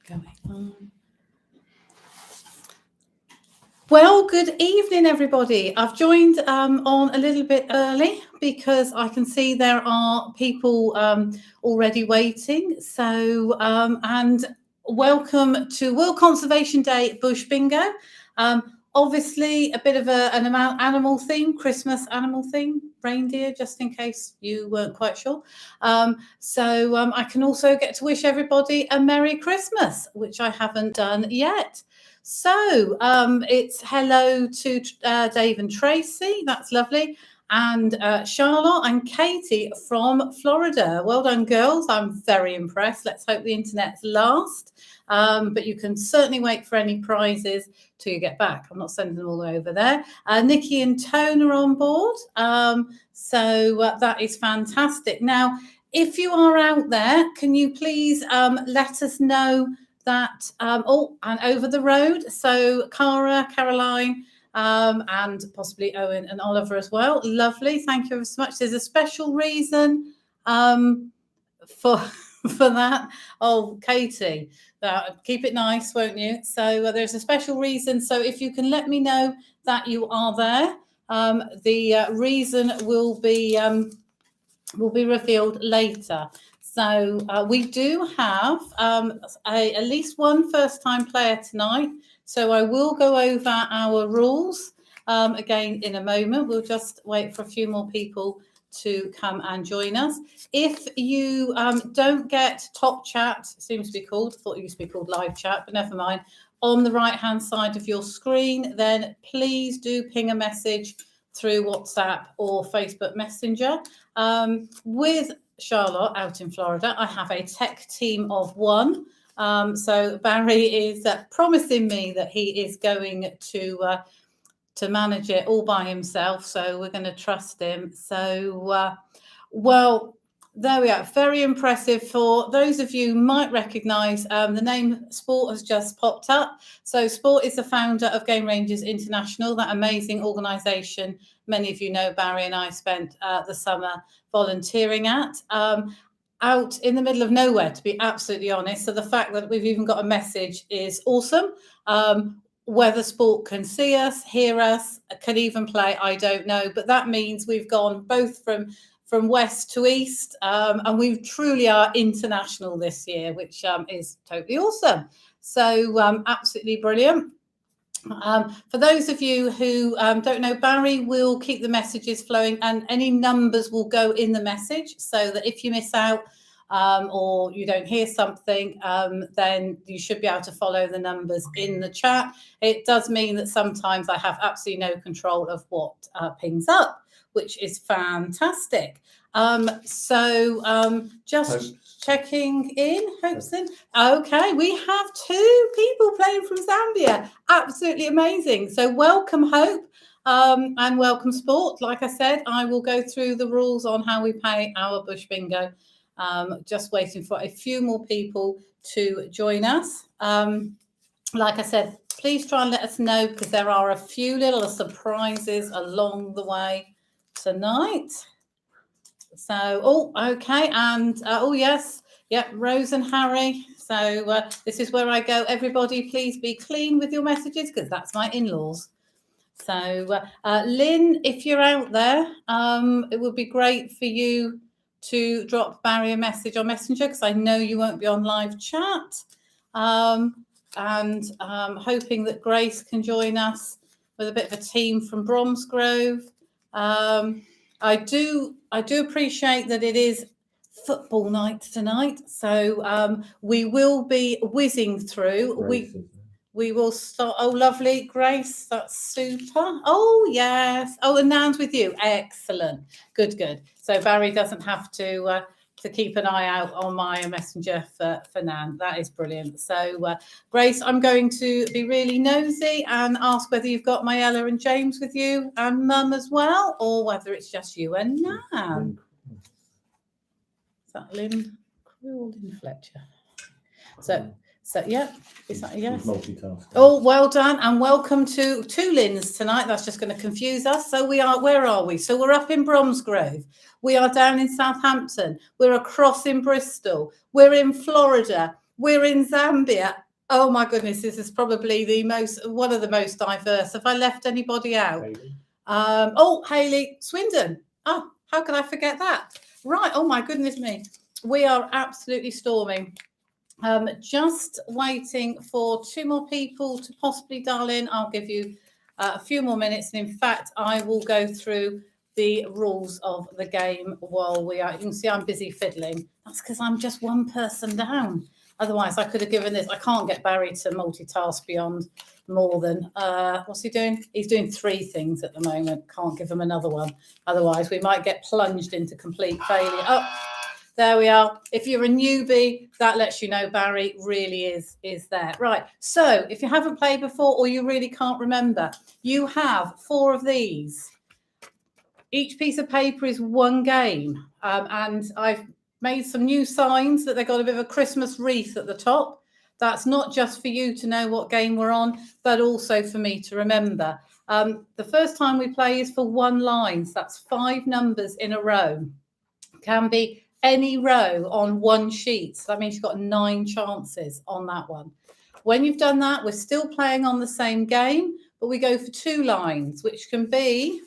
Going on. Well, good evening, everybody. I've joined on a little bit early because I can see there are people already waiting. So, and welcome to World Conservation Day Bush Bingo. Obviously, a bit of an animal theme, Christmas animal theme, reindeer, just in case you weren't quite sure. So I can also get to wish everybody a Merry Christmas, which I haven't done yet. So it's hello to Dave and Tracy. That's lovely. And Charlotte and Katie from Florida. Well done, girls. I'm very impressed. Let's hope the internet's last. But you can certainly wait for any prizes till you get back. I'm not sending them all over there. Nikki and Tone are on board. So that is fantastic. Now, if you are out there, can you please let us know that, and over the road. So Cara, Caroline, and possibly Owen and Oliver as well. Lovely. Thank you ever so much. There's a special reason for that. Oh, Katie, keep it nice, won't you? So there's a special reason. So if you can let me know that you are there, the reason will be revealed later. So we do have at least one first-time player tonight. So I will go over our rules again in a moment. We'll just wait for a few more people to come and join us. If you don't get top chat, seems to be called, I thought it used to be called live chat, but never mind, on the right-hand side of your screen, then please do ping a message through WhatsApp or Facebook Messenger. With Charlotte out in Florida, I have a tech team of one. So Barry is promising me that he is going to manage it all by himself. So we're going to trust him. So, well, there we are. Very impressive. For those of you who might recognise, the name Sport has just popped up. So Sport is the founder of Game Rangers International, that amazing organisation many of you know Barry and I spent the summer volunteering at. Out in the middle of nowhere, to be absolutely honest. So the fact that we've even got a message is awesome. Whether Sport can see us, hear us, can even play, I don't know. But that means we've gone both from west to east, and we truly are international this year, which is totally awesome. So absolutely brilliant. For those of you who don't know, Barry will keep the messages flowing, and any numbers will go in the message, so that if you miss out or you don't hear something, then you should be able to follow the numbers in the chat. It does mean that sometimes I have absolutely no control of what pings up, which is fantastic. Just checking in, Hopeson. Okay, we have 2 people playing from Zambia. Absolutely amazing. So welcome, Hope, and welcome, Sport. Like I said, I will go through the rules on how we play our Bush Bingo. Just waiting for a few more people to join us. Like I said, please try and let us know, because there are a few little surprises along the way tonight. So, okay, and yes, Rose and Harry. So this is where I go. Everybody, please be clean with your messages, because that's my in-laws. So, Lynn, if you're out there, it would be great for you to drop Barry a message on Messenger, because I know you won't be on live chat. And hoping that Grace can join us with a bit of a team from Bromsgrove. I do appreciate that it is football night tonight, so we will be whizzing through. We will start. Oh, lovely, Grace, that's super. Oh, yes. Oh, and Nan's with you. Excellent. Good. So Barry doesn't have to keep an eye out on my messenger for Nan. That is brilliant. So, Grace, I'm going to be really nosy and ask whether you've got Mayella and James with you, and Mum as well, or whether it's just you and Nan. Is that Lynn Fletcher? So yeah, is that yes? Multitasking. Oh, well done, and welcome to 2 Lyns tonight. That's just going to confuse us. So where are we? So we're up in Bromsgrove. We are down in Southampton. We're across in Bristol. We're in Florida. We're in Zambia. Oh my goodness, this is probably one of the most diverse. Have I left anybody out? Hayley Swindon. Oh, how could I forget that? Right. Oh my goodness me. We are absolutely storming. Just waiting for 2 more people to possibly dial in. I'll give you a few more minutes. And in fact, I will go through the rules of the game while we are. You can see I'm busy fiddling. That's because I'm just one person down. Otherwise, I could have given this. I can't get Barry to multitask beyond more than, what's he doing? He's doing 3 things at the moment. Can't give him another one. Otherwise, we might get plunged into complete failure. Oh, there we are. If you're a newbie, that lets you know Barry really is there. Right. So if you haven't played before or you really can't remember, you have 4 of these. Each piece of paper is 1 game. And I've made some new signs that they've got a bit of a Christmas wreath at the top. That's not just for you to know what game we're on, but also for me to remember. The first time we play is for 1 line. So that's 5 numbers in a row. Can be any row on 1 sheet. So that means you've got 9 chances on that one. When you've done that, we're still playing on the same game, but we go for 2 lines, which can be,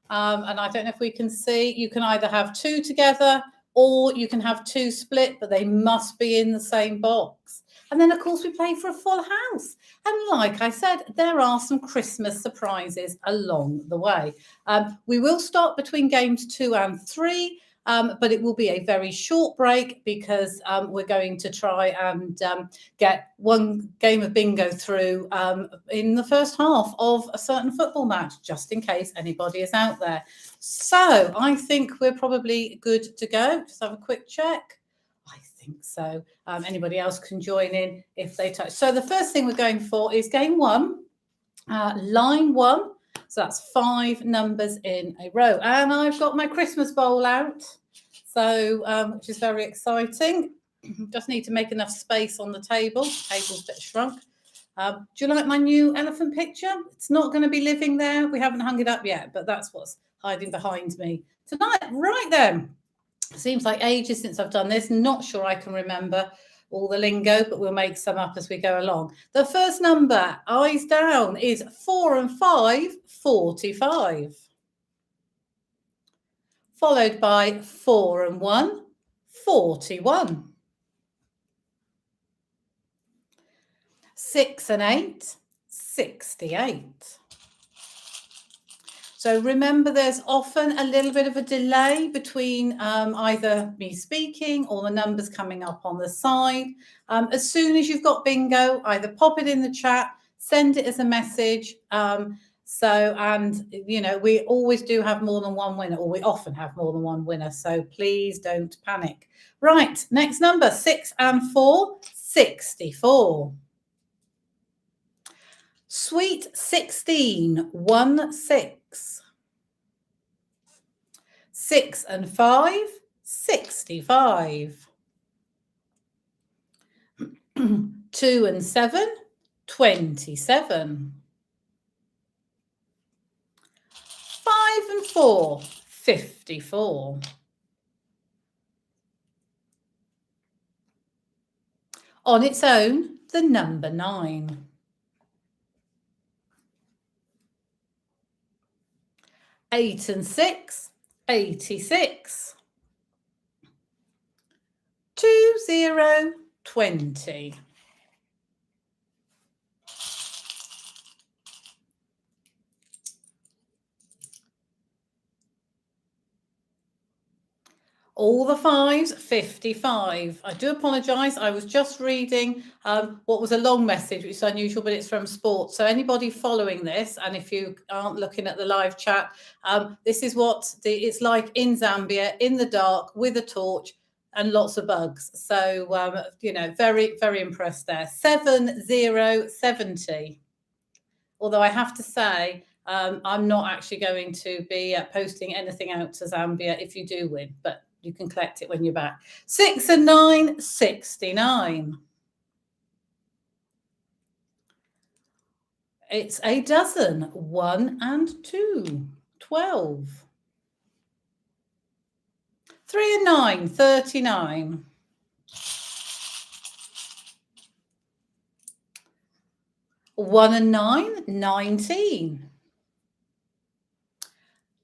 and I don't know if we can see, you can either have 2 together or you can have 2 split, but they must be in the same box. And then, of course, we play for a full house. And like I said, there are some Christmas surprises along the way. We will stop between games 2 and 3. But it will be a very short break because we're going to try and get 1 game of bingo through in the first half of a certain football match, just in case anybody is out there. So I think we're probably good to go. Just have a quick check. I think so. Anybody else can join in if they touch. So the first thing we're going for is game 1, line 1. So that's 5 numbers in a row. And I've got my Christmas bowl out. So, which is very exciting. Just need to make enough space on the table. The table's a bit shrunk. Do you like my new elephant picture? It's not going to be living there. We haven't hung it up yet, but that's what's hiding behind me tonight. Right then. Seems like ages since I've done this. Not sure I can remember all the lingo, but we'll make some up as we go along. The first number, eyes down, is 4 and 5, 45. Followed by 4 and 1, 41. 6 and 8, 68. So remember, there's often a little bit of a delay between either me speaking or the numbers coming up on the side. As soon as you've got bingo, either pop it in the chat, send it as a message. You know, we always do have more than 1 winner, or we often have more than 1 winner. So please don't panic. Right, next number, 6 and 4, 64. Sweet 16, 1, 6. 6 and 5, 65. 2 and 7, 27. 5 and 4, 54. On its own, the number 9. 8 and 6, 86. 2, 0, 20. All the 5s, 55. I do apologise. I was just reading what was a long message, which is unusual, but it's from sports. So anybody following this, and if you aren't looking at the live chat, this is what it's like in Zambia, in the dark, with a torch and lots of bugs. So, you know, very, very impressed there. 7, 0, 70. Although I have to say, I'm not actually going to be posting anything out to Zambia if you do win, but you can collect it when you're back. 6 and 9, 69. It's a dozen. 1 and 2, 12. 3 and 9, 39. 1 and 9, 19.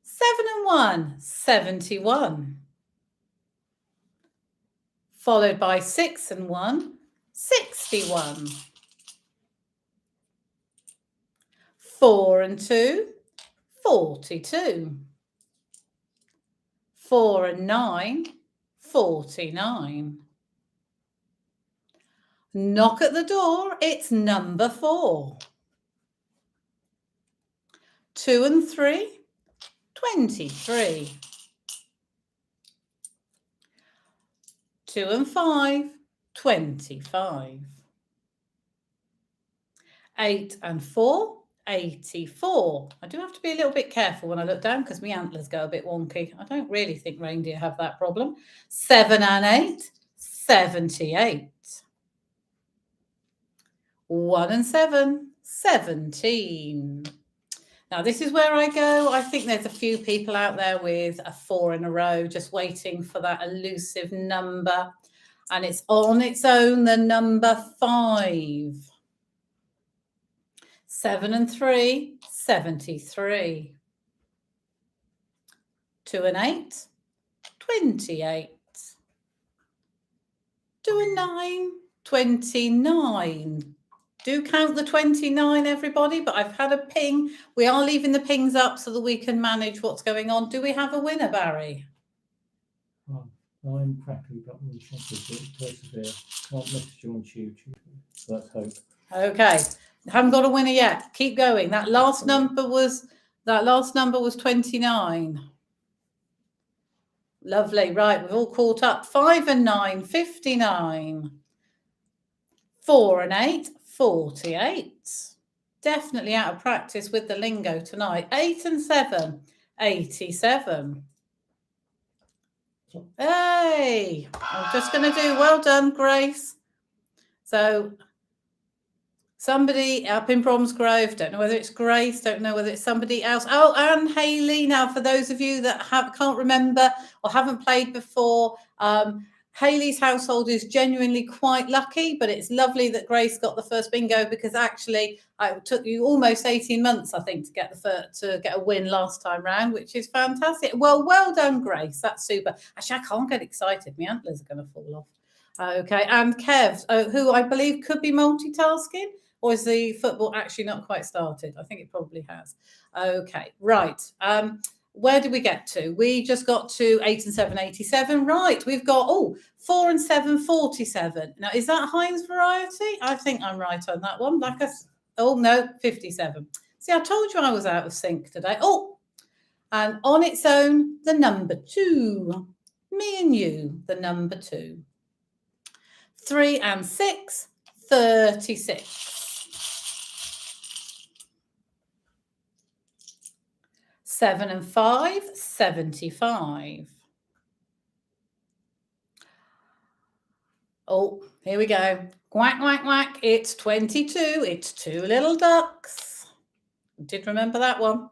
7 and 1, 71. Followed by 6 and 1, 61. 4 and 2, 42. 4 and 9, 49. Knock at the door, it's number 4. 2 and 3, 23. 2 and 5, 25. 8 and 4, 84. I do have to be a little bit careful when I look down because my antlers go a bit wonky. I don't really think reindeer have that problem. 7 and 8, 78. 1 and 7, 17. Now, this is where I go. I think there's a few people out there with a 4 in a row just waiting for that elusive number. And it's on its own, the number 5. 7 and 3, 73. 2 and 8, 28. 2 and 9, 29. Do count the 29, everybody, but I've had a ping. We are leaving the pings up so that we can manage what's going on. Do we have a winner, Barry? I'm crackly, but we'll persevere. Can't message you on YouTube. Let's hope. Okay. Haven't got a winner yet. Keep going. That last number was 29. Lovely. Right, we've all caught up. 5 and 9, 59. 4 and 8, 48. Definitely out of practice with the lingo tonight. 8 and 7, 87. Hey, I'm just going to do, well done, Grace. So somebody up in Bromsgrove, don't know whether it's Grace, don't know whether it's somebody else. Oh, and Hayley. Now, for those of you that can't remember or haven't played before, Hayley's household is genuinely quite lucky, but it's lovely that Grace got the first bingo because actually it took you almost 18 months, I think, to get a win last time round, which is fantastic. Well done, Grace. That's super. Actually, I can't get excited. My antlers are going to fall off. Okay, and Kev, who I believe could be multitasking, or is the football actually not quite started? I think it probably has. Okay, right. Where did we get to? We just got to 8 and 7, 87. Right, we've got 4 and 7, 47. Now, is that Heinz variety? I think I'm right on that one. No, 57. See, I told you I was out of sync today. And on its own, the number 2. Me and you, the number 2. 3 and 6, 36. 7 and 5, 75. Oh, here we go. Quack, quack, quack. It's 22. It's 2 little ducks. Did remember that one?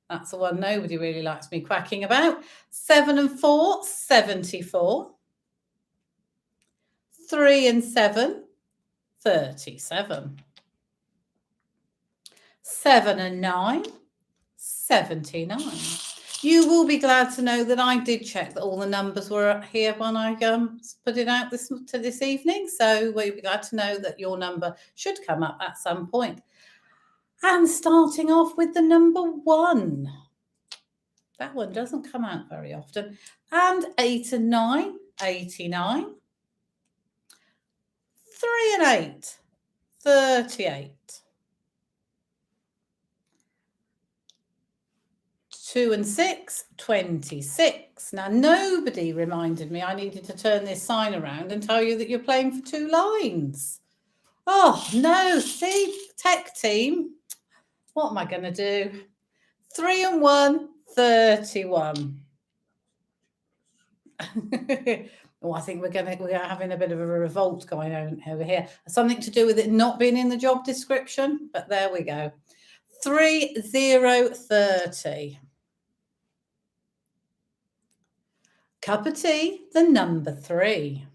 That's the one nobody really likes me quacking about. 7 and 4, 74. 3 and 7, 37. 7 and 9, 79. You will be glad to know that I did check that all the numbers were here when I put it out this evening. So we'll be glad to know that your number should come up at some point. And starting off with the number 1. That one doesn't come out very often. And 8 and 9, 89. 3 and 8, 38. 2 and 6, 26. Now, nobody reminded me I needed to turn this sign around and tell you that you're playing for 2 lines. Oh, no. See, tech team, what am I going to do? 3 and 1, 31. I think we're having a bit of a revolt going on over here. Something to do with it not being in the job description, but there we go. 3, 0, 30. Cup of tea, the number 3.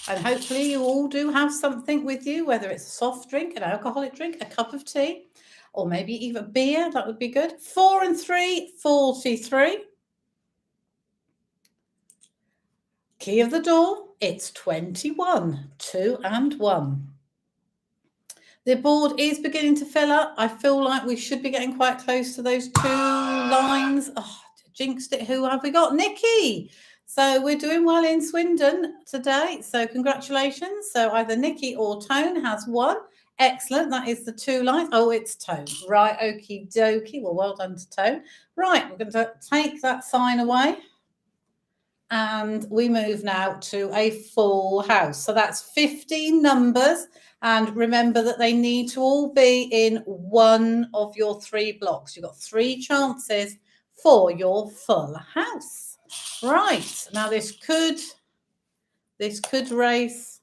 And hopefully you all do have something with you, whether it's a soft drink, an alcoholic drink, a cup of tea, or maybe even beer. That would be good. 4 and 3, 43. Key of the door, it's 21, 2 and 1. The board is beginning to fill up. I feel like we should be getting quite close to those 2 lines. Oh, jinxed it. Who have we got? Nikki. So we're doing well in Swindon today. So congratulations. So either Nikki or Tone has won. Excellent. That is the 2 lines. Oh, it's Tone. Right. Okie dokie. Well done to Tone. Right. We're going to take that sign away. And we move now to a full house. So that's 15 numbers. And remember that they need to all be in one of your 3 blocks. You've got 3 chances for your full house. Right. Now this could race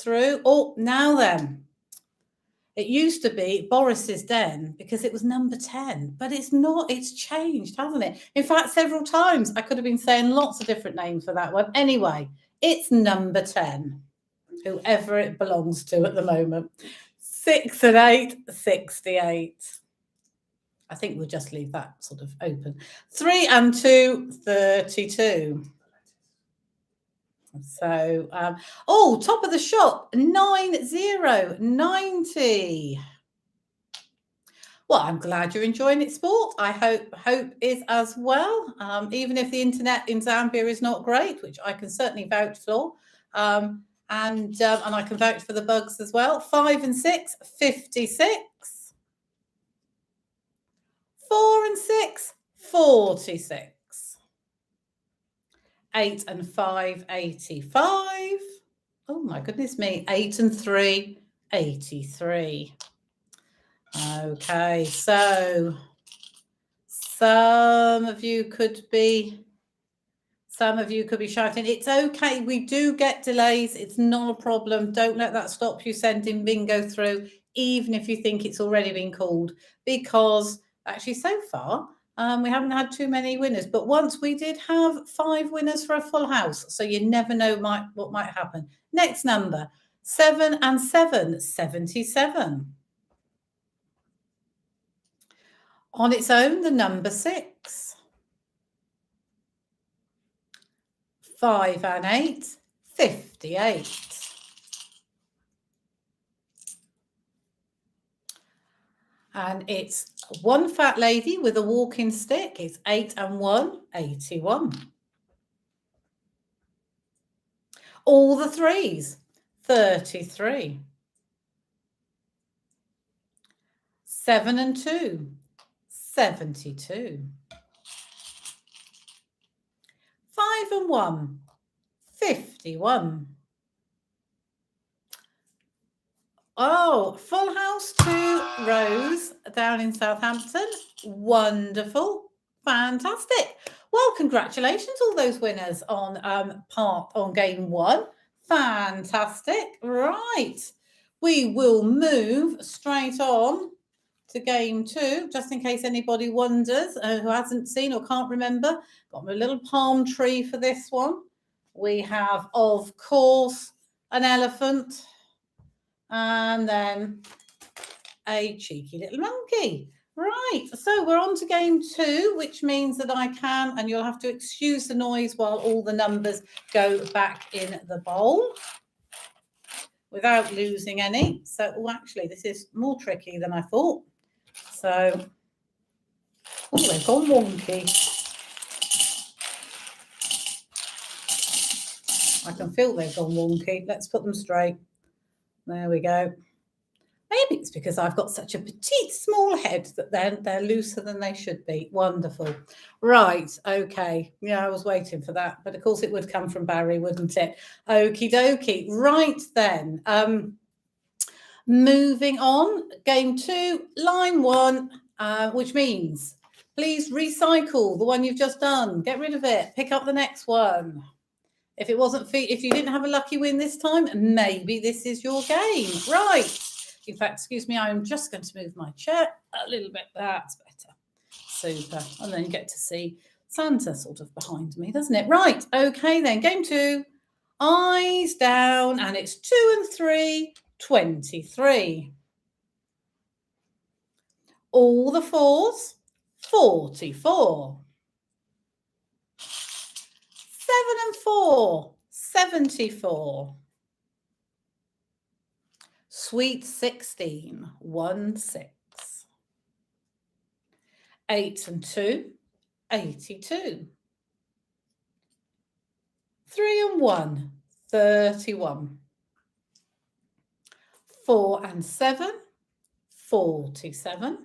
through. Oh, now then. It used to be Boris's Den because it was number 10, but it's not. It's changed, hasn't it? In fact, several times I could have been saying lots of different names for that one. Anyway, it's number 10, whoever it belongs to at the moment. 6 and 8, 68. I think we'll just leave that sort of open. 3 and 2, 32. So, top of the shop, 90, 90. Well, I'm glad you're enjoying it, sport. I hope is as well. Even if the internet in Zambia is not great, which I can certainly vouch for. And I can vouch for the bugs as well. 5 and 6, 56. 4 and 6, 46. 8 and 5, 85. Oh my goodness me. 8 and 3, 83. Okay, so some of you could be shouting. It's okay. We do get delays. It's not a problem. Don't let that stop you sending bingo through, even if you think it's already been called, because actually so far we haven't had too many winners, but once we did have 5 winners for a full house. So you never know what might happen. Next number, 7 and 7, 77. On its own, the number 6. 5 and 8, 58. And it's one fat lady with a walking stick. It's 8 and 1, 81. All the 3s, 33. 7 and 2, 72. 5 and 1, 51. Oh, full house to Rose down in Southampton. Wonderful. Fantastic. Well, congratulations, all those winners on game 1. Fantastic. Right. We will move straight on to game 2, just in case anybody wonders who hasn't seen or can't remember. Got my little palm tree for this one. We have, of course, an elephant. And then a cheeky little monkey. Right, so we're on to game 2, which means that I can, and you'll have to excuse the noise while all the numbers go back in the bowl without losing any. So, actually, this is more tricky than I thought. So, they've gone wonky. I can feel they've gone wonky. Let's put them straight. There we go. Maybe it's because I've got such a petite, small head that they're looser than they should be. Wonderful. Right. Okay. Yeah, I was waiting for that. But of course it would come from Barry, wouldn't it? Okie dokie. Right then. Moving on. Game 2, line 1, which means please recycle the one you've just done. Get rid of it. Pick up the next one. If you didn't have a lucky win this time, maybe this is your game. Right. In fact, excuse me, I'm just going to move my chair a little bit. That's better. Super. And then you get to see Santa sort of behind me, doesn't it? Right. Okay, then. Game 2. Eyes down, and it's 2 and 3, 23. All the fours, 44. 7 and 4, 74. Sweet 16, 1, 6. 8 and 2, 82. 3 and 1, 31. 4 and 7, 47.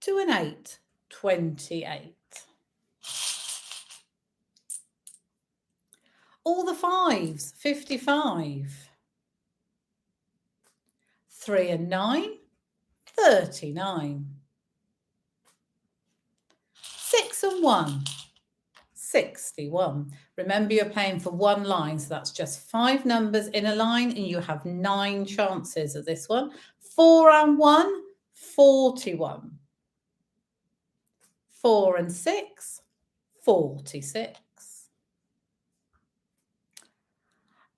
2 and 8, 28. All the fives, 55. 3 and 9, 39. 6 and 1, 61. Remember, you're playing for one line, so that's just 5 numbers in a line, and you have 9 chances of this one. 4 and 1, 41. 4 and 6, 46.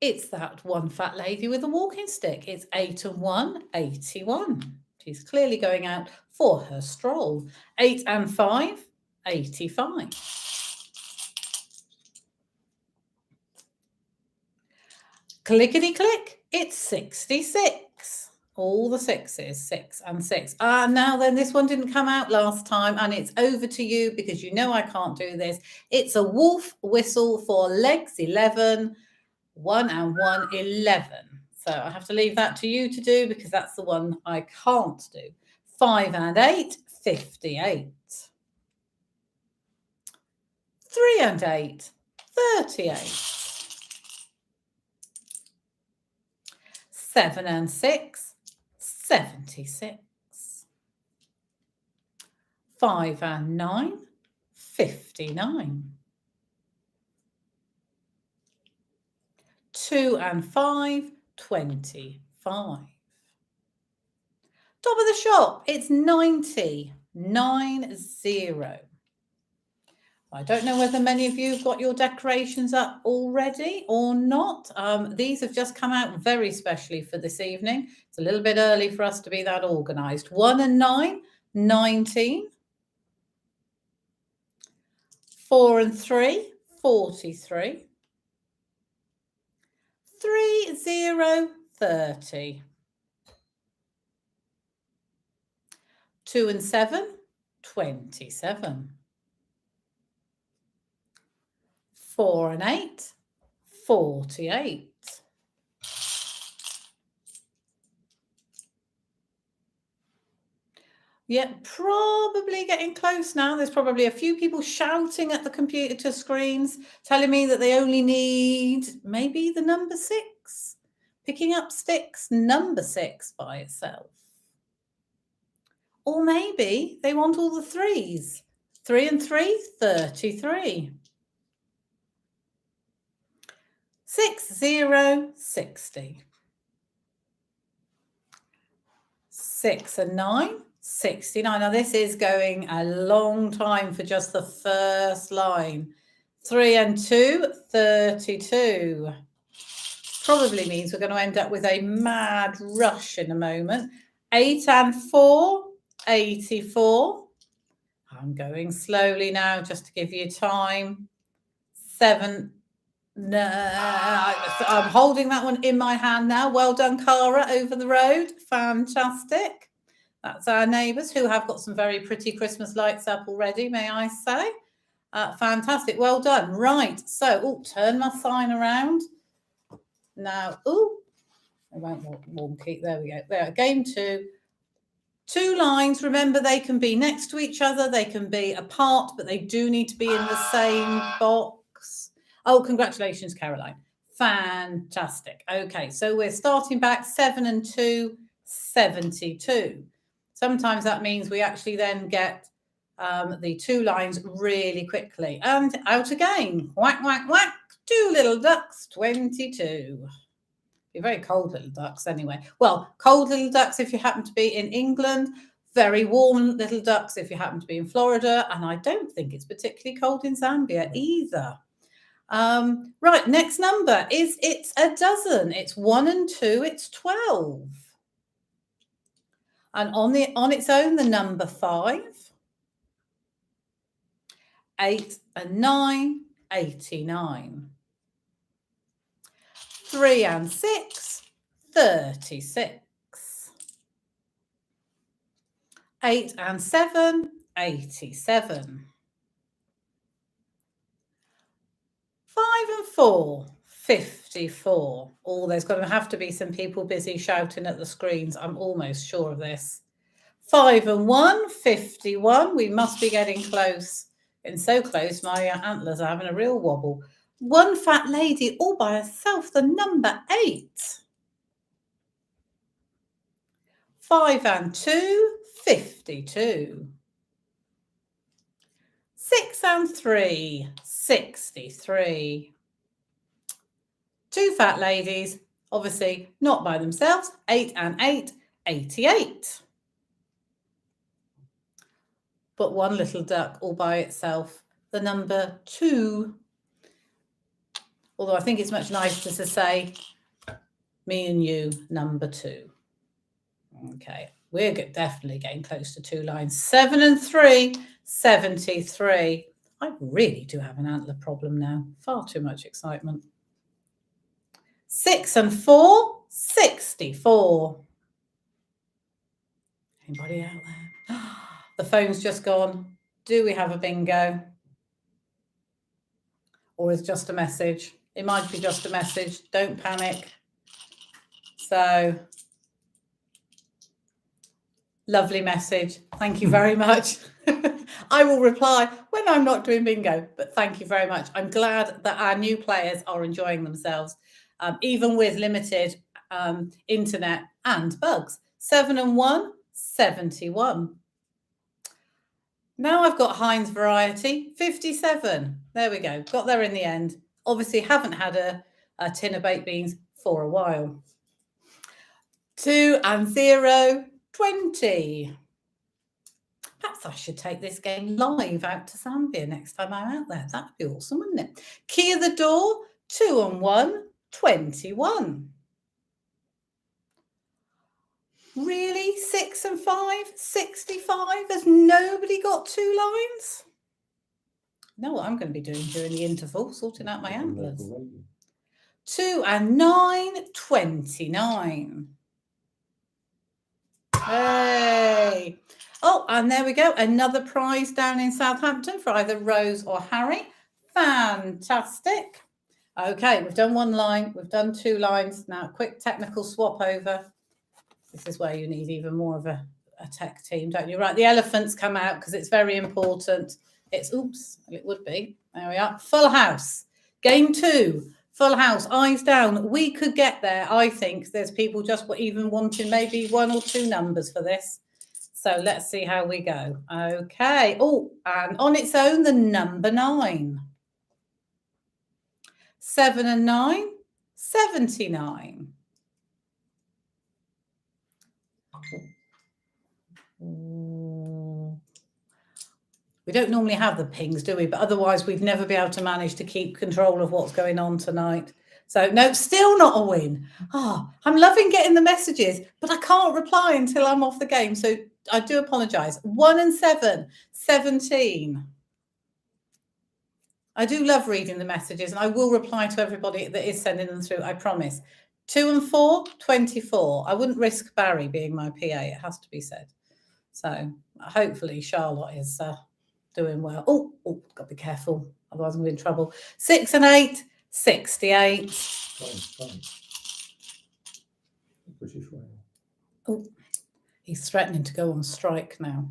It's that one fat lady with a walking stick. It's 8 and 1, 81. She's clearly going out for her stroll. 8 and 5, 85. Clickety click, it's 66. All the sixes, 6 and 6. Now then, this one didn't come out last time, and it's over to you because you know I can't do this. It's a wolf whistle for legs 11, 1 and 1, 11. So I have to leave that to you to do because that's the one I can't do. 5 and 8, 58. 3 and 8, 38. 7 and 6, 76. 5 and 9, 59. 2 and 5, 25. Top of the shop, it's 90, 90. I don't know whether many of you have got your decorations up already or not. These have just come out very specially for this evening. It's a little bit early for us to be that organised. 1 and 9, 19. 4 and 3, 43. 3, 0, 30. 2 and 7, 27. 4 and 8, 48. Yeah, probably getting close now. There's probably a few people shouting at the computer screens, telling me that they only need maybe the number 6. Picking up sticks, number 6 by itself. Or maybe they want all the 3s. 3 and 3, 33. 6, 0, 60. 6 and 9, 69. Now this is going a long time for just the first line. 3 and 2, 32. Probably means we're going to end up with a mad rush in a moment. 8 and 4, 84. I'm going slowly now just to give you time. 7. No, I'm holding that one in my hand now. Well done, Cara, over the road. Fantastic. That's our neighbours who have got some very pretty Christmas lights up already, may I say. Fantastic. Well done. Right. So, turn my sign around. Now, I won't wonky. There we go. There, game 2. 2 lines. Remember, they can be next to each other. They can be apart, but they do need to be in the same box. Oh, congratulations, Caroline. Fantastic. Okay, so we're starting back 7 and 2, 72. Sometimes that means we actually then get the 2 lines really quickly. And out again. Whack, whack, whack. 2 little ducks, 22. Be very cold little ducks anyway. Well, cold little ducks if you happen to be in England. Very warm little ducks if you happen to be in Florida, and I don't think it's particularly cold in Zambia either. Right, next number it's a dozen. It's 1 and 2, it's 12. And on its own, the number 5, 8 and 9, 89. 3 and 6, 36. 8 and 7, 87. 5 and 4, 54. Oh, there's going to have to be some people busy shouting at the screens. I'm almost sure of this. 5 and 1, 51. We must be getting close. And so close, my antlers are having a real wobble. 1 fat lady all by herself, the number 8. 5 and 2, 52. 6 and 3, 63. 2 fat ladies, obviously not by themselves. 8 and 8, 88. But 1 little duck all by itself, the number 2. Although I think it's much nicer to say me and you, number 2. Okay, we're definitely getting close to 2 lines. 7 and 3, 73. I really do have an antler problem now. Far too much excitement. 6 and 4, 64. Anybody out there? The phone's just gone. Do we have a bingo? Or is just a message? It might be just a message. Don't panic. So, lovely message. Thank you very much. I will reply when I'm not doing bingo, but thank you very much. I'm glad that our new players are enjoying themselves, even with limited internet and bugs. 7 and 1, 71. Now I've got Heinz variety, 57. There we go. Got there in the end. Obviously haven't had a tin of baked beans for a while. 2 and 0, 20. Perhaps I should take this game live out to Zambia next time I'm out there. That'd be awesome, wouldn't it? Key of the door, 2 and 1, 21. Really? 6 and 5, 65? Has nobody got 2 lines? Know what I'm going to be doing during the interval, sorting out my antlers. 2 and 9, 29. Hey! Oh, and there we go. Another prize down in Southampton for either Rose or Harry. Fantastic. Okay, we've done 1 line. We've done 2 lines. Now, a quick technical swap over. This is where you need even more of a tech team, don't you? Right, the elephants come out because it's very important. It's, oops, it would be. There we are. Full house. Game 2. Full house. Eyes down. We could get there. I think there's people just even wanting maybe 1 or 2 numbers for this. So let's see how we go. Okay. Oh, and on its own, the number 9. 7 and 9, 79. We don't normally have the pings, do we? But otherwise, we'd never be able to manage to keep control of what's going on tonight. So, no, still not a win. Oh, I'm loving getting the messages, but I can't reply until I'm off the game. So I do apologise. 1 and 7, 17. I do love reading the messages, and I will reply to everybody that is sending them through, I promise. 2 and 4, 24. I wouldn't risk Barry being my PA, it has to be said. So hopefully Charlotte is doing well. Oh, got to be careful, otherwise I'm in trouble. 6 and 8, 68. Oh, he's threatening to go on strike now.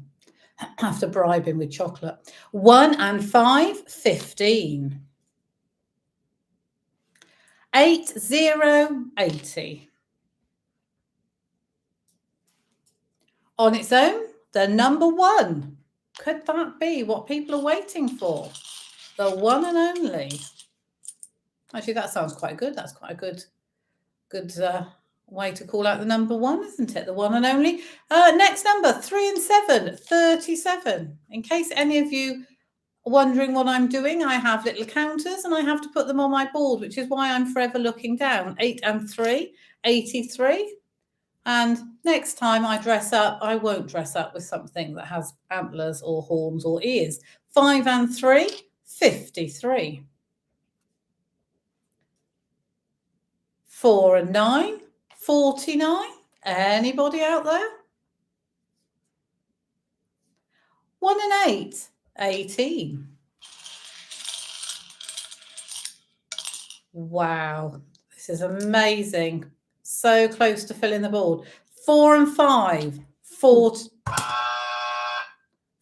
I have to bribe him with chocolate. 1 and 5, 15. 8, 0, 80. On its own, the number 1. Could that be what people are waiting for? The one and only. Actually, that sounds quite good. That's quite a good Way to call out the number 1, isn't it? The one and only. Next number, 3 and 7, 37. In case any of you are wondering what I'm doing, I have little counters and I have to put them on my board, which is why I'm forever looking down. 8 and 3, 83. And next time I dress up, I won't dress up with something that has antlers or horns or ears. 5 and 3, 53. 4 and 9, 49. Anybody out there? 1 and 8, 18. Wow, this is amazing. So close to filling the board. 4 and 5, 40.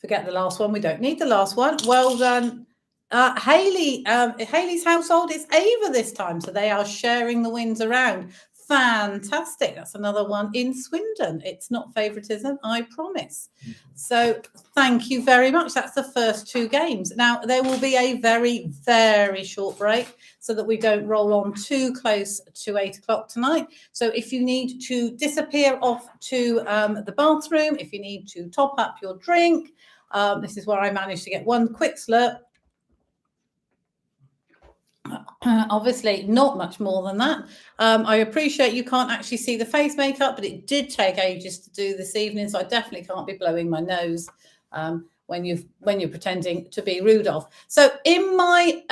Forget the last one. We don't need the last one. Well done. Hayley's household is Ava this time, so they are sharing the wins around. Fantastic. That's another one in Swindon. It's not favoritism, I promise. So thank you very much. That's the first 2 games. Now, there will be a very, very short break so that we don't roll on too close to 8 o'clock tonight. So if you need to disappear off to the bathroom, if you need to top up your drink, this is where I managed to get one quick slurp. Obviously not much more than that. I appreciate you can't actually see the face makeup, but it did take ages to do this evening, so I definitely can't be blowing my nose when you're pretending to be Rudolph. So in my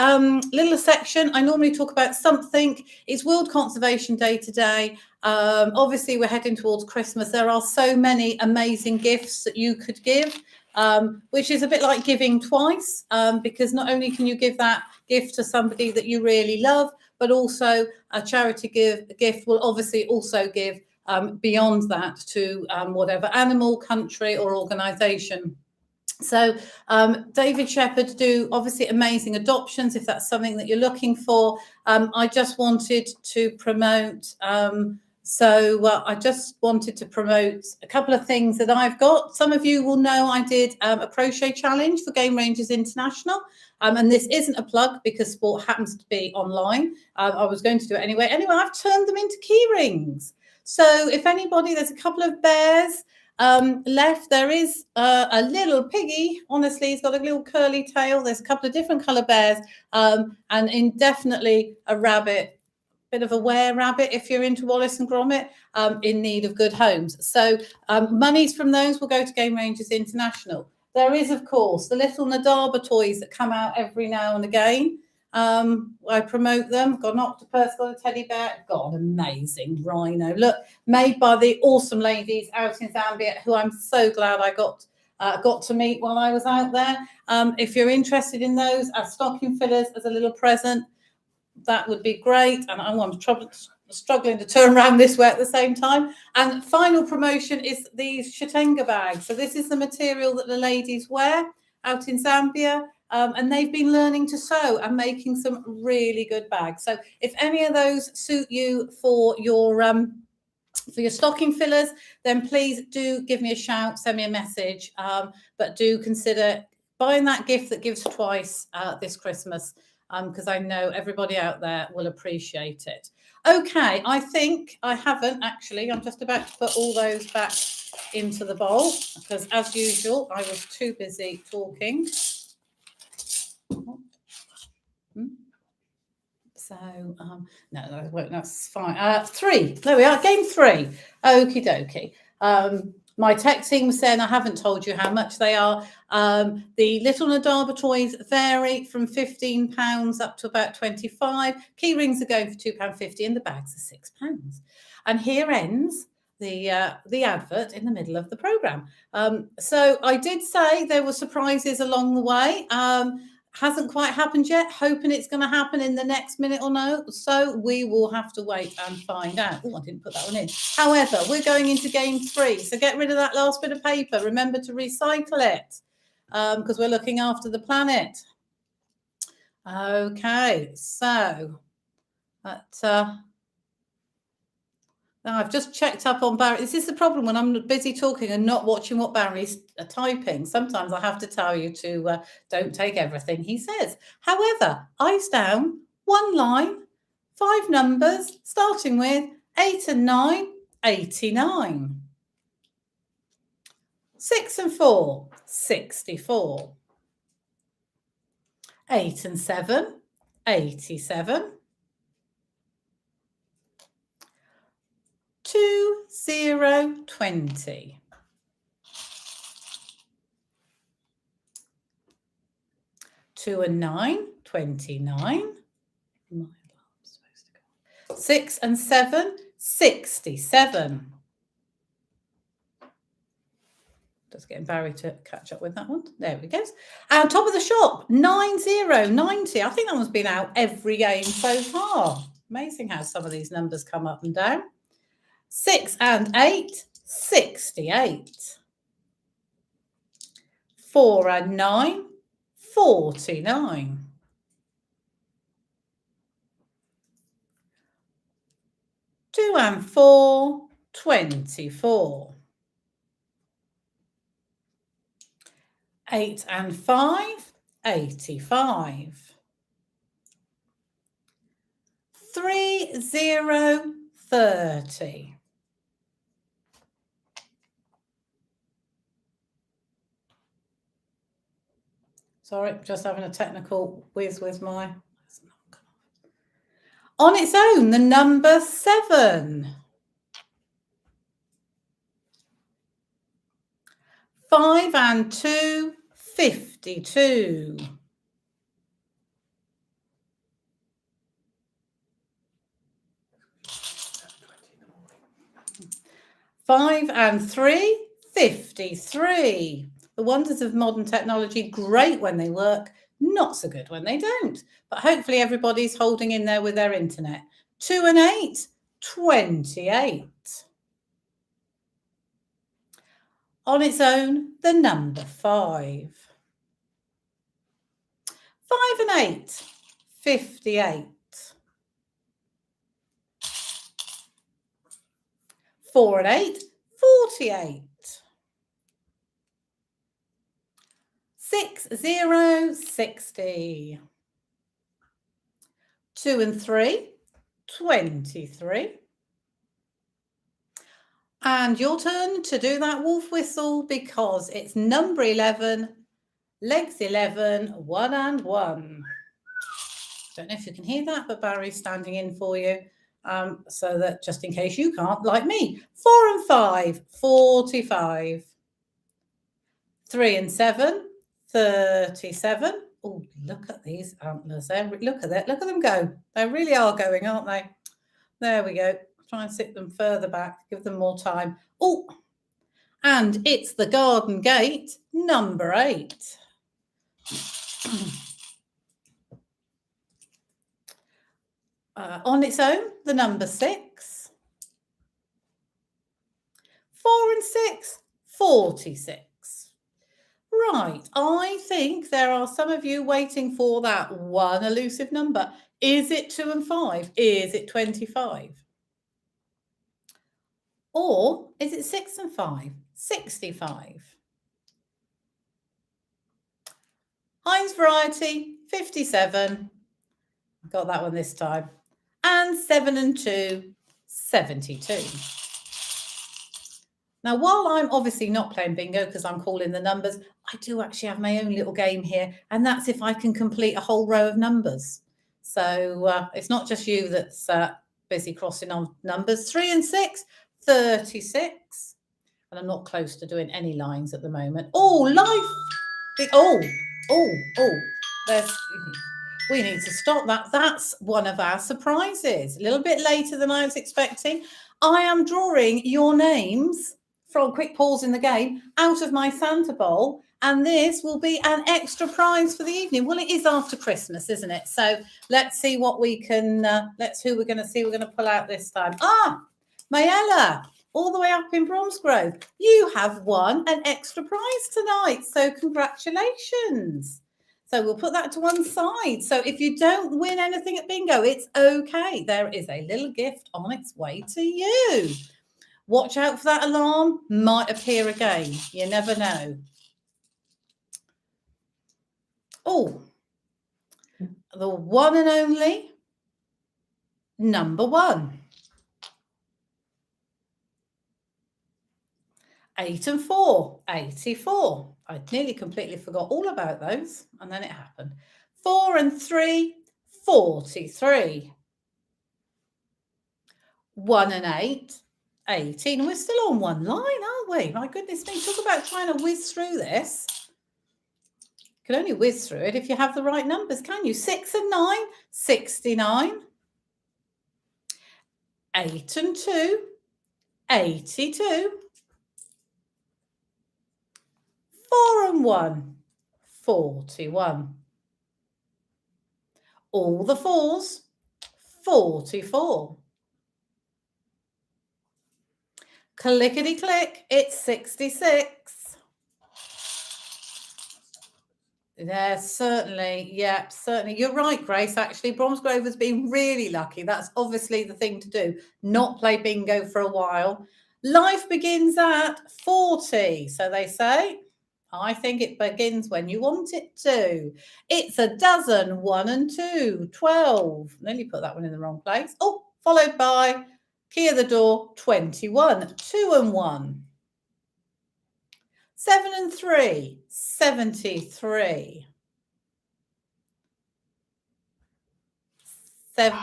little section, I normally talk about something. It's World Conservation Day today. Obviously we're heading towards Christmas. There are so many amazing gifts that you could give, which is a bit like giving twice, because not only can you give that gift to somebody that you really love, but also a charity gift will obviously also give beyond that to whatever animal, country or organisation. So David Shepherd do obviously amazing adoptions if that's something that you're looking for. I just wanted to promote I just wanted to promote a couple of things that I've got. Some of you will know I did a crochet challenge for Game Rangers International. And this isn't a plug because sport happens to be online. I was going to do it anyway. Anyway, I've turned them into key rings. So if anybody, there's a couple of bears left. There is a little piggy. Honestly, he's got a little curly tail. There's a couple of different colour bears and indefinitely a rabbit. Bit of a were-rabbit if you're into Wallace and Gromit, in need of good homes. So monies from those will go to Game Rangers International. There is, of course, the little Nadaba toys that come out every now and again. I promote them. Got an octopus, got a teddy bear, got an amazing rhino. Look, made by the awesome ladies out in Zambia, who I'm so glad I got to meet while I was out there. If you're interested in those as stocking fillers, as a little present, that would be great. And I'm struggling to turn around this way at the same time. And final promotion is these Shatenga bags. So this is the material that the ladies wear out in Zambia. And they've been learning to sew and making some really good bags. So if any of those suit you for your stocking fillers, then please do give me a shout, send me a message. But do consider buying that gift that gives twice this Christmas, because I know everybody out there will appreciate it. Okay, I think I haven't actually. I'm just about to put all those back into the bowl because, as usual, I was too busy talking. So, no, that won't. That's fine. 3. There we are. Game 3. Okie dokie. My tech team said I haven't told you how much they are. The little Nadaba toys vary from £15 up to about 25. Key rings are going for £2.50 and the bags are £6. And here ends the advert in the middle of the programme. So I did say there were surprises along the way. Hasn't quite happened yet. Hoping it's going to happen in the next minute or no. So we will have to wait and find out. Oh, I didn't put that one in. However, we're going into game 3. So get rid of that last bit of paper. Remember to recycle it because we're looking after the planet. Okay, so now I've just checked up on Barry. This is the problem when I'm busy talking and not watching what Barry's typing. Sometimes I have to tell you to don't take everything he says. However, eyes down, 1 line, 5 numbers, starting with 8 and 9, 89. 6 and 4, 64. 8 and 7, 87. 2, 0, 20. 2 and 9, 29. 6 and 7, 67. Just getting Barry to catch up with that one. There we go. And top of the shop, 90, 90. I think that one's been out every game so far. Amazing how some of these numbers come up and down. 6 and 8, 68. 4 and 9, 49. 2 and 4, 24. 8 and 5, 85. 3, 0, 30. 'Sorry, just having a technical whiz with my... On its own, the number 7. 5 and 2, 52. 5 and 3, 53. The wonders of modern technology, great when they work, not so good when they don't. But hopefully everybody's holding in there with their internet. 2 and 8, 28. On its own, the number 5. 5 and 8, 58. 4 and 8, 48. 6, 0, 60. 2 and 3, 23. And your turn to do that wolf whistle because it's number 11, legs 11, 1 and 1. Don't know if you can hear that, but Barry's standing in for you. So that just in case you can't, like me. 4 and 5, 45. 3 and 7, 37. Oh, look at these antlers. Look at that. Look at them go. They really are going, aren't they? There we go. Try and sit them further back. Give them more time. Oh, and it's the garden gate, number 8. On its own, the number 6. 4 and 6, 46. Right, I think there are some of you waiting for that one elusive number. Is it 2 and 5? Is it 25? Or is it 6 and 5? 65. Heinz variety, 57. Got that one this time. And 7 and 2, 72. Now, while I'm obviously not playing bingo because I'm calling the numbers, I do actually have my own little game here, and that's if I can complete a whole row of numbers. So it's not just you that's busy crossing on numbers. 3 and 6, 36. And I'm not close to doing any lines at the moment. Oh, we need to stop that. That's one of our surprises. A little bit later than I was expecting. I am drawing your names from quick pause in the game out of my Santa Bowl, and this will be an extra prize for the evening. Well, it is after Christmas, isn't it? So let's see what we can, who we're going to see. We're going to pull out this time. Mayella, all the way up in Bromsgrove. You have won an extra prize tonight. So congratulations. So we'll put that to one side. So if you don't win anything at bingo, it's okay. There is a little gift on its way to you. Watch out for that alarm. Might appear again. You never know. Oh, the one and only number 1. 8 and 4, 84. I nearly completely forgot all about those, and then it happened. 4 and 3, 43. 1 and 8, 18. And we're still on one line, aren't we? My goodness me, talk about trying to whiz through this. You can only whiz through it if you have the right numbers, can you? 6 and 9, 69. 8 and 2, 82. 4 and 1, 41. All the 4s, 44. Clickety click, it's 66. Yeah, certainly. Yeah, certainly. You're right, Grace. Actually, Bromsgrove has been really lucky. That's obviously the thing to do. Not play bingo for a while. Life begins at 40, so they say. I think it begins when you want it to. It's a dozen, 1 and 2, 12. Nearly put that one in the wrong place. Oh, followed by key of the door, 21, 2 and 1. 7 and 3, 73. 7.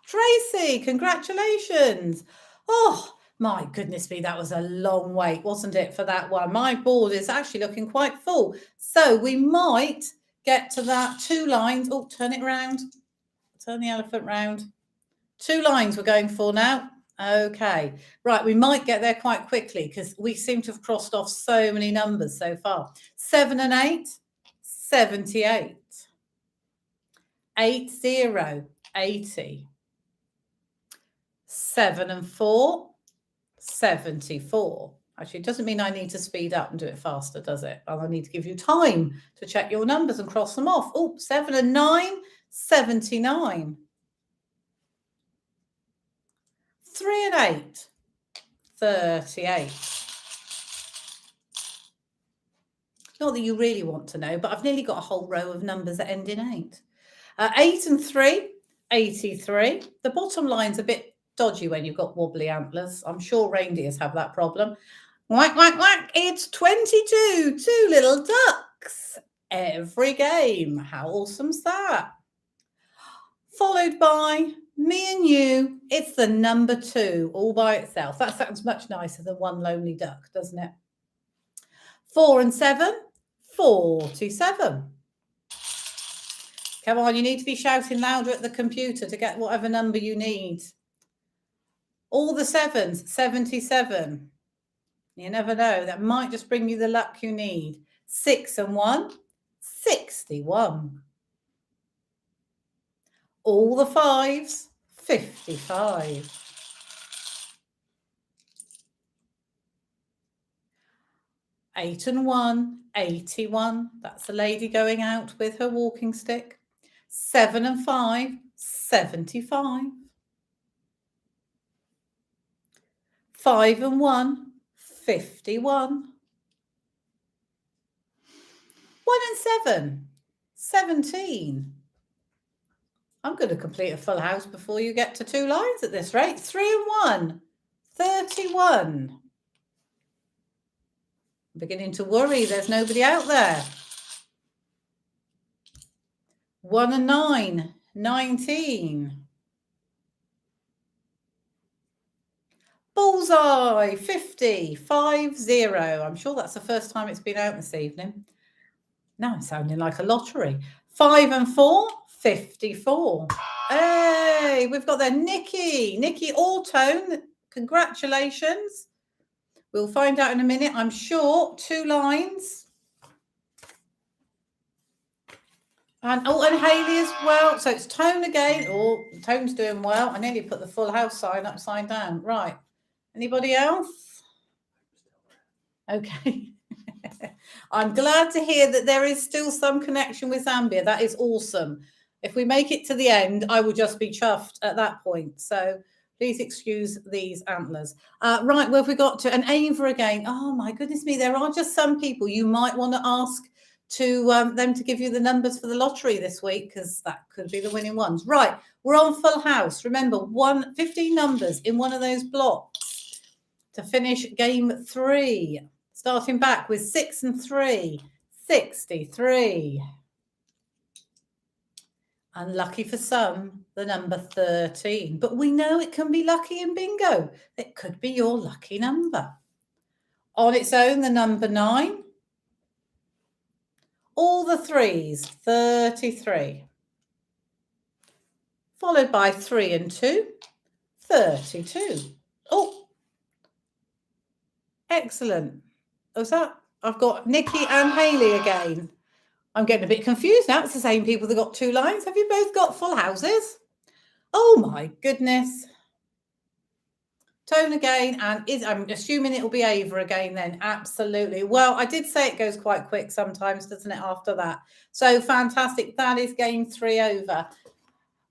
Tracy, congratulations. Oh, my goodness me, that was a long wait, wasn't it, for that one? My board is actually looking quite full. So we might get to that 2 lines. Oh, turn it round. Turn the elephant round. 2 lines we're going for now. Okay, right, we might get there quite quickly because we seem to have crossed off so many numbers so far. 7 and 8, 78. 8, 0, 80. 7 and 4, 74. Actually, it doesn't mean I need to speed up and do it faster, does it? I need to give you time to check your numbers and cross them off. Oh, 7 and 9, 79. 3 and 8, 38. Not that you really want to know, but I've nearly got a whole row of numbers that end in 8. 8 and 3, 83. The bottom line's a bit dodgy when you've got wobbly antlers. I'm sure reindeers have that problem. Whack, whack, whack. It's 22. 2 little ducks every game. How awesome's that? Followed by me and you. It's the number 2 all by itself. That sounds much nicer than 1 lonely duck, doesn't it? 4 and 7, 47. Come on, you need to be shouting louder at the computer to get whatever number you need. All the 7s, 77. You never know. That might just bring you the luck you need. 6 and 1, 61. All the 5s, 55. 8 and 1, 81. That's a lady going out with her walking stick. 7 and 5, 75. 5 and 1, 51. 1 and 7, 17. I'm going to complete a full house before you get to 2 lines at this rate. 3 and 1, 31. I'm beginning to worry there's nobody out there. 1 and 9, 19. Bullseye, 50, 50. I'm sure that's the first time it's been out this evening. Now it's sounding like a lottery. 5 and 4, 54. Hey, we've got there Nikki Alltone. Congratulations. We'll find out in a minute, I'm sure. 2 lines. And Haley as well. So it's Tone again. Oh, Tone's doing well. I nearly put the full house sign upside down. Right. Anybody else? Okay. I'm glad to hear that there is still some connection with Zambia. That is awesome. If we make it to the end, I will just be chuffed at that point. So please excuse these antlers. Right, where have we got to? And Ava again. Oh, my goodness me. There are just some people you might want to ask to them to give you the numbers for the lottery this week, because that could be the winning ones. Right, we're on full house. Remember, 15 numbers in one of those blocks. to finish game 3. Starting back with 6 and 3, 63. Unlucky for some, the number 13. But we know it can be lucky in bingo. It could be your lucky number. On its own, the number 9. All the 3s, 33. Followed by 3 and 2, 32. Oh, excellent. Was that? I've got Nikki and Hayley again. I'm getting a bit confused now. It's the same people that got 2 lines. Have you both got full houses? Oh my goodness. Tone again, and I'm assuming it will be Ava again then. Absolutely. Well, I did say it goes quite quick sometimes, doesn't it, after that? So fantastic. That is game 3 over.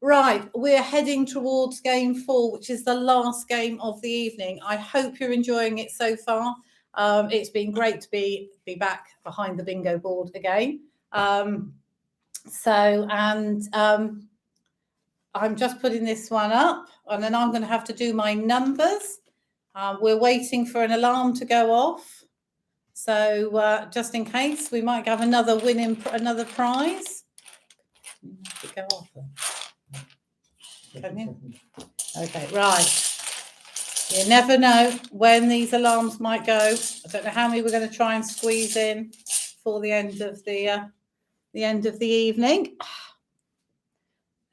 Right, we're heading towards game 4, which is the last game of the evening. I hope you're enjoying it so far. It's been great to be back behind the bingo board again. I'm just putting this one up, and then I'm going to have to do my numbers. We're waiting for an alarm to go off. So just in case, we might have another another prize. Go off then. Can you? Okay, right. You never know when these alarms might go. I don't know how many we're going to try and squeeze in for the end of the evening.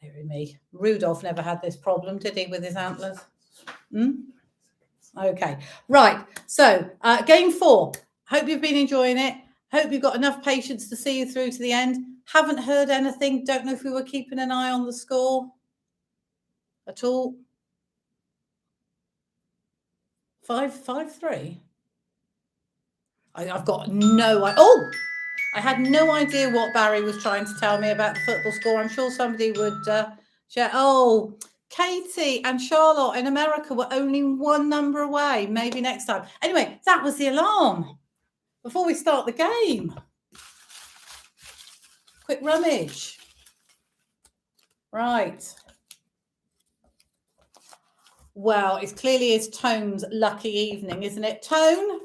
Dear me, Rudolph never had this problem, did he, with his antlers? Okay, right. So game 4. Hope you've been enjoying it. Hope you've got enough patience to see you through to the end. Haven't heard anything. Don't know if we were keeping an eye on the score at all. 5-3. I've got no idea. Oh, I had no idea what Barry was trying to tell me about the football score. I'm sure somebody would share. Oh, Katie and Charlotte in America were only 1 number away. Maybe next time. Anyway, that was the alarm before we start the game. Quick rummage. Right. Well, it clearly is Tone's lucky evening, isn't it? Tone,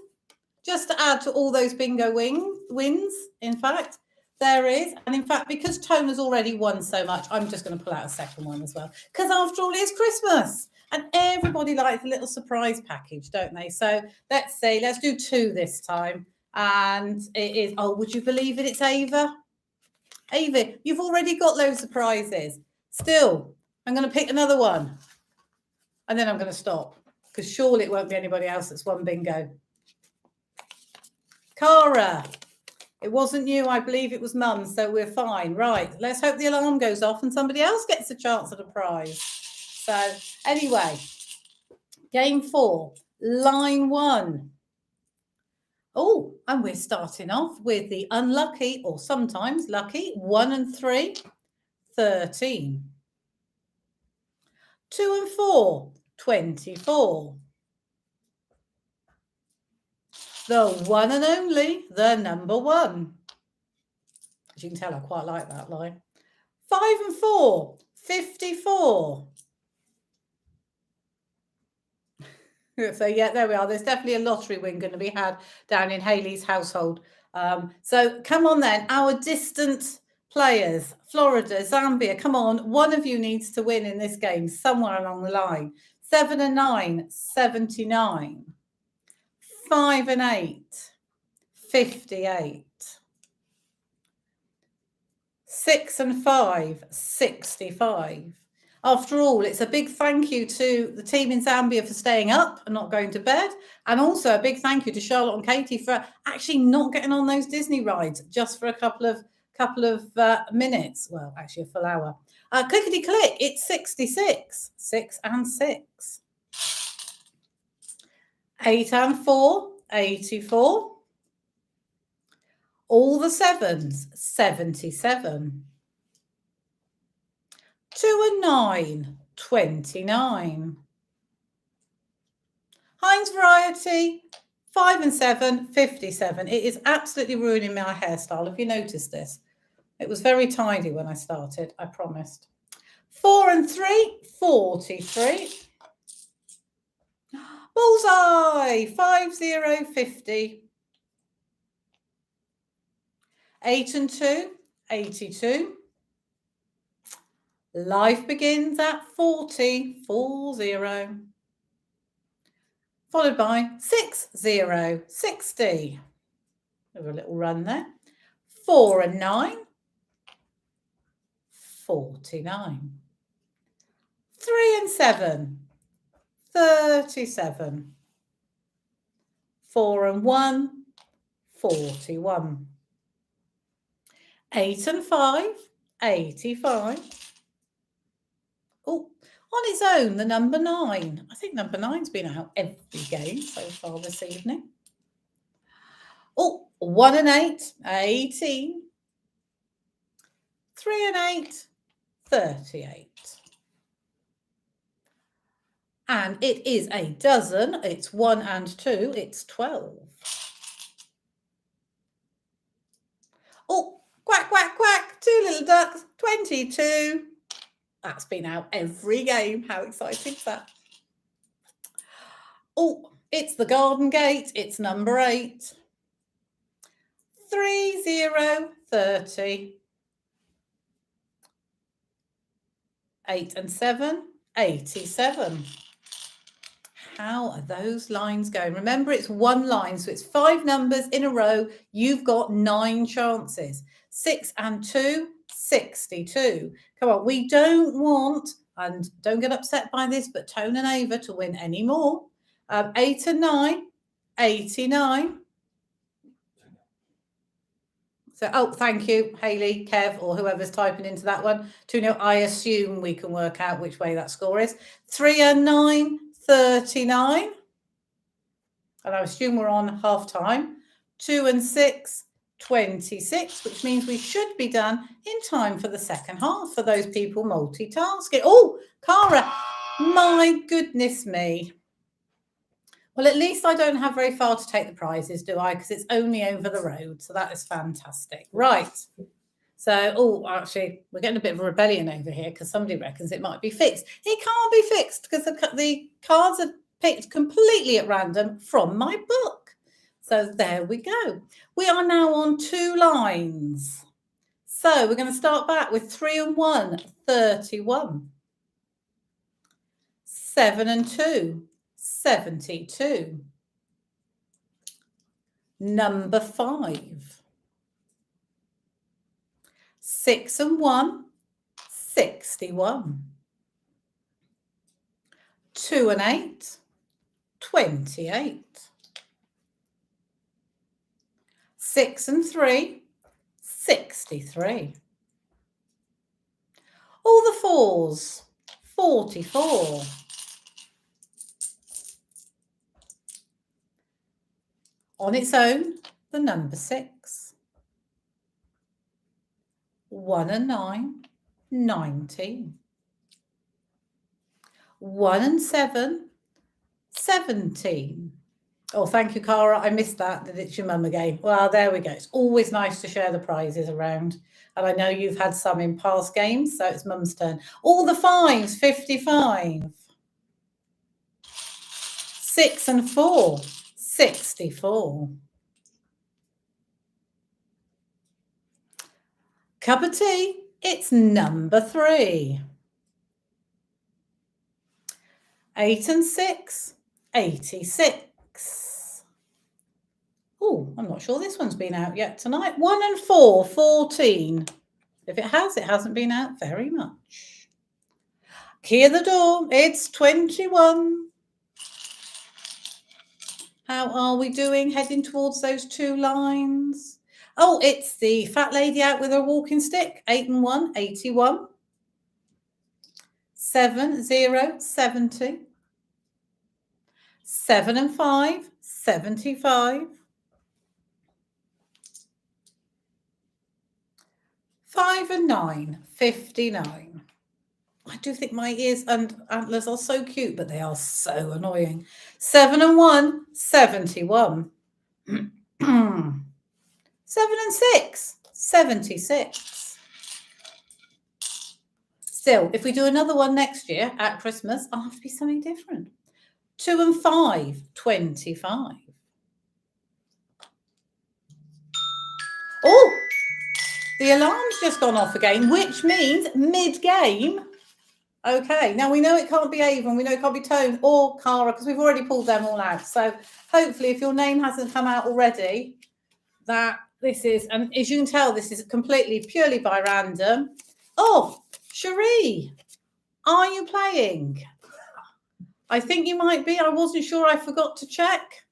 just to add to all those bingo wins, in fact, there is. And in fact, because Tone has already won so much, I'm just going to pull out a second one as well. Because after all, it's Christmas. And everybody likes a little surprise package, don't they? So let's see. Let's do 2 this time. And it is, oh, would you believe it? It's Ava. Ava, you've already got loads of prizes. Still, I'm going to pick another one. And then I'm going to stop, because surely it won't be anybody else that's won bingo. Cara, it wasn't you. I believe it was Mum, so we're fine. Right, let's hope the alarm goes off and somebody else gets a chance at a prize. So anyway, game 4, line 1. Oh, and we're starting off with the unlucky, or sometimes lucky, 1 and 3, 13. 2 and 4, 24. The one and only, the number 1. As you can tell, I quite like that line. 5 and 4, 54. So yeah, there we are. There's definitely a lottery win going to be had down in Hayley's household. So come on then, our distant players, Florida, Zambia, come on. One of you needs to win in this game somewhere along the line. 7 and 9, 79. 5 and 8, 58. 6 and 5, 65. After all, it's a big thank you to the team in Zambia for staying up and not going to bed. And also a big thank you to Charlotte and Katie for actually not getting on those Disney rides just for a couple of minutes. Well, actually a full hour. Clickety click, it's 66. 6 and 6. 8 and 4, 84. All the 7s, 77. 2 and 9, 29. Heinz Variety, 5 and 7, 57. It is absolutely ruining my hairstyle, if you noticed this. It was very tidy when I started, I promised. 4 and 3, 43. Bullseye, 5050. 8 and 2, 82. Life begins at 40, 40. Followed by 60, 60. Have a little run there. 4 and 9, 49. 3 and 7, 37. 4 and 1, 41. 8 and 5, 85. Oh, on its own, the number 9. I think number 9's been out every game so far this evening. Oh, 1 and 8, 18. 3 and 8, 38. And it is a dozen. It's 1 and 2. It's 12. Oh, quack, quack, quack. 2 little ducks, 22. That's been out every game. How exciting is that? Oh, it's the Garden Gate. It's number 8. 3, 0, 30. 8 and 7, 87. How are those lines going? Remember, it's one line, so it's 5 numbers in a row. You've got 9 chances. 6 and 2, 62. Come on, we don't want, and don't get upset by this, but Tone and Ava to win any more. 8 and 9, 89. So, oh, thank you, Hayley, Kev, or whoever's typing into that one. 2-0, I assume we can work out which way that score is. 3 and 9, 39. And I assume we're on half time. 2 and 6, 26, which means we should be done in time for the second half for those people multitasking. Oh, Cara, my goodness me. Well, at least I don't have very far to take the prizes, do I? Because it's only over the road. So that is fantastic. Right. So, oh, actually, we're getting a bit of a rebellion over here because somebody reckons it might be fixed. It can't be fixed because the cards are picked completely at random from my book. So there we go. We are now on 2 lines. So we're going to start back with 3 and 1, 31. 7 and 2, 72. Number 5. 6 and 1, 61. 2 and 8, 28. 6 and 3, 63. All the 4s, 44. On its own, the number 6. 1 and 9, 19. 1 and 7, 17. Oh, thank you, Cara. I missed that it's your mum again. Well, there we go. It's always nice to share the prizes around. And I know you've had some in past games, so it's mum's turn. All the 5s, 55. 6 and 4, 64. Cup of tea, it's number 3. 8 and 6, 86. Oh, I'm not sure this one's been out yet tonight. 1 and 4, 14. If it has, it hasn't been out very much. Key of the door, it's 21. How are we doing heading towards those 2 lines? Oh, it's the fat lady out with her walking stick. 8 and 1, 81. 7, 0, 70. 7 and 5, 75. 5 and 9, 59. I do think my ears and antlers are so cute, but they are so annoying. 7 and 1, 71. 7 and 6, 76. Still, if we do another one next year at Christmas, I'll have to be something different. 2 and 5, 25. Oh, the alarm's just gone off again, which means mid-game. Okay, now we know it can't be Avon, we know it can't be Tone or Cara because we've already pulled them all out. So hopefully if your name hasn't come out already, that this is, and as you can tell, this is completely, purely by random. Oh, Cherie, are you playing? I think you might be. I wasn't sure. I forgot to check.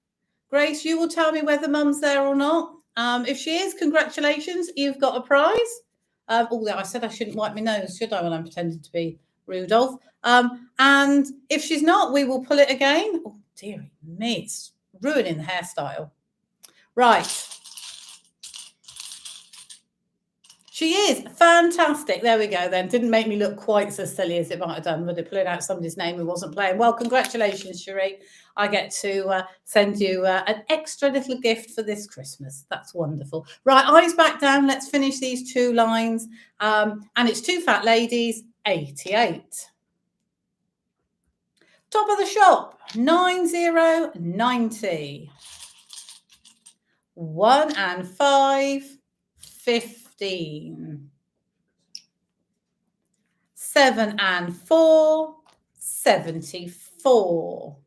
Grace, you will tell me whether Mum's there or not. If she is, congratulations. You've got a prize. Although I said I shouldn't wipe my nose, should I, when I'm pretending to be Rudolph? And if she's not, we will pull it again. Oh, dearie me, it's ruining the hairstyle. Right. She is fantastic. There we go then. Didn't make me look quite so silly as it might have done, but it pulling out somebody's name who wasn't playing. Well, congratulations, Cherie. I get to send you an extra little gift for this Christmas. That's wonderful. Right, eyes back down. Let's finish these 2 lines. And it's 2 fat ladies, 88. Top of the shop, 9090. 1 and 5, 15. 7 and 4, 74.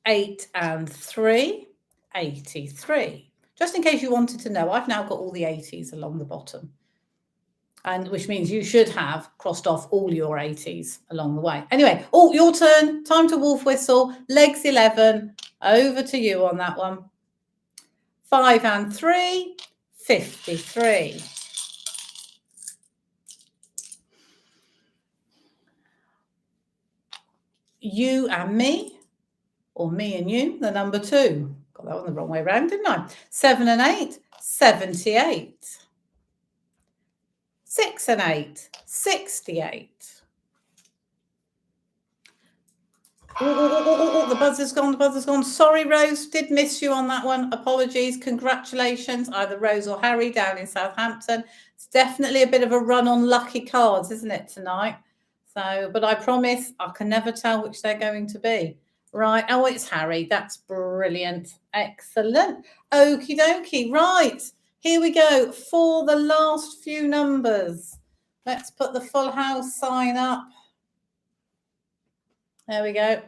8 and 3, 83. Just in case you wanted to know, I've now got all the 80s along the bottom. And which means you should have crossed off all your 80s along the way. Anyway, oh, your turn. Time to wolf whistle. Legs 11. Over to you on that one. 5 and 3, 53. You and me, or me and you, the number 2. Got that one the wrong way around, didn't I? 7 and 8, 78. 6 and 8, 68. Oh, the buzzer's gone, the buzzer's gone. Sorry, Rose, did miss you on that one. Apologies. Congratulations, either Rose or Harry down in Southampton. It's definitely a bit of a run on lucky cards, isn't it, tonight? So, but I promise I can never tell which they're going to be. Right. Oh, it's Harry. That's brilliant. Excellent. Okie dokie. Right. Here we go for the last few numbers. Let's put the full house sign up. There we go.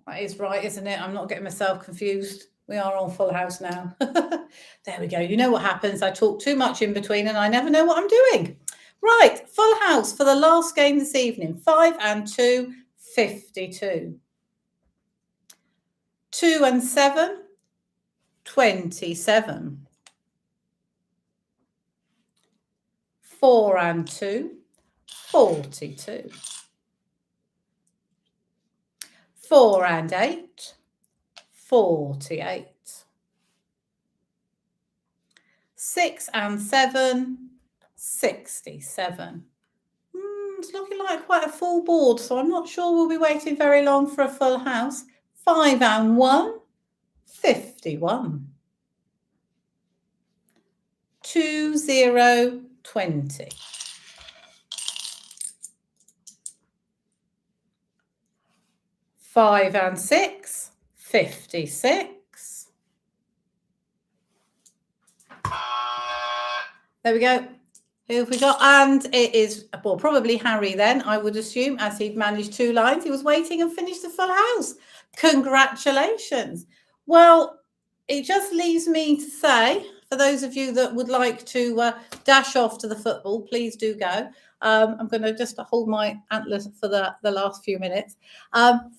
That is right, isn't it? I'm not getting myself confused. We are on full house now. There we go. You know what happens. I talk too much in between and I never know what I'm doing. Right. Full house for the last game this evening. 5 and 2, 52. 2 and 7, 27. 4 and 2, 42. 4 and 8, 48. 6 and 7, 67. It's looking like quite a full board, so I'm not sure we'll be waiting very long for a full house. 5 and 1, 51. 2, 0, 20. 5 and 6, 56. There we go. Who have we got? And it is, well, probably Harry then, I would assume, as he'd managed 2 lines. He was waiting and finished the full house. Congratulations. Well, it just leaves me to say, for those of you that would like to dash off to the football, please do go. I'm going to just hold my antlers for the last few minutes.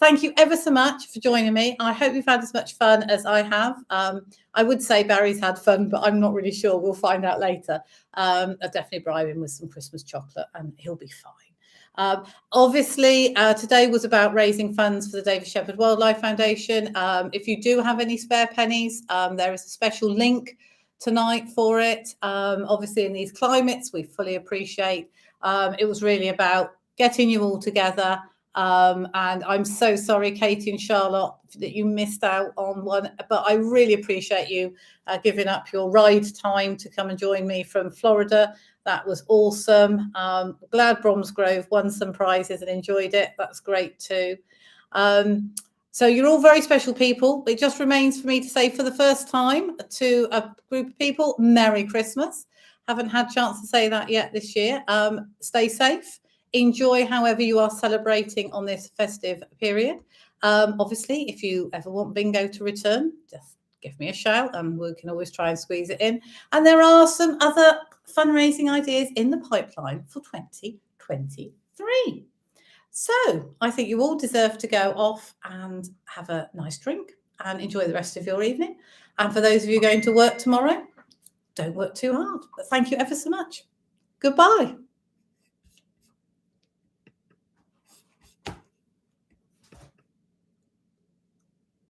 Thank you ever so much for joining me. I hope you've had as much fun as I have. I would say Barry's had fun, but I'm not really sure. We'll find out later. I'll definitely bribe him with some Christmas chocolate and he'll be fine. Obviously, today was about raising funds for the David Shepherd Wildlife Foundation. If you do have any spare pennies, there is a special link tonight for it. Obviously, in these climates, we fully appreciate. It was really about getting you all together And I'm so sorry, Katie and Charlotte, that you missed out on one, but I really appreciate you giving up your ride time to come and join me from Florida. That was awesome. Glad Bromsgrove won some prizes and enjoyed it. That's great too. So you're all very special people. It just remains for me to say for the first time to a group of people, Merry Christmas. Haven't had a chance to say that yet this year. Stay safe. Enjoy however you are celebrating on this festive period. Obviously, if you ever want bingo to return, just give me a shout and we can always try and squeeze it in. And there are some other fundraising ideas in the pipeline for 2023. So I think you all deserve to go off and have a nice drink and enjoy the rest of your evening. And for those of you going to work tomorrow, don't work too hard. But thank you ever so much. Goodbye.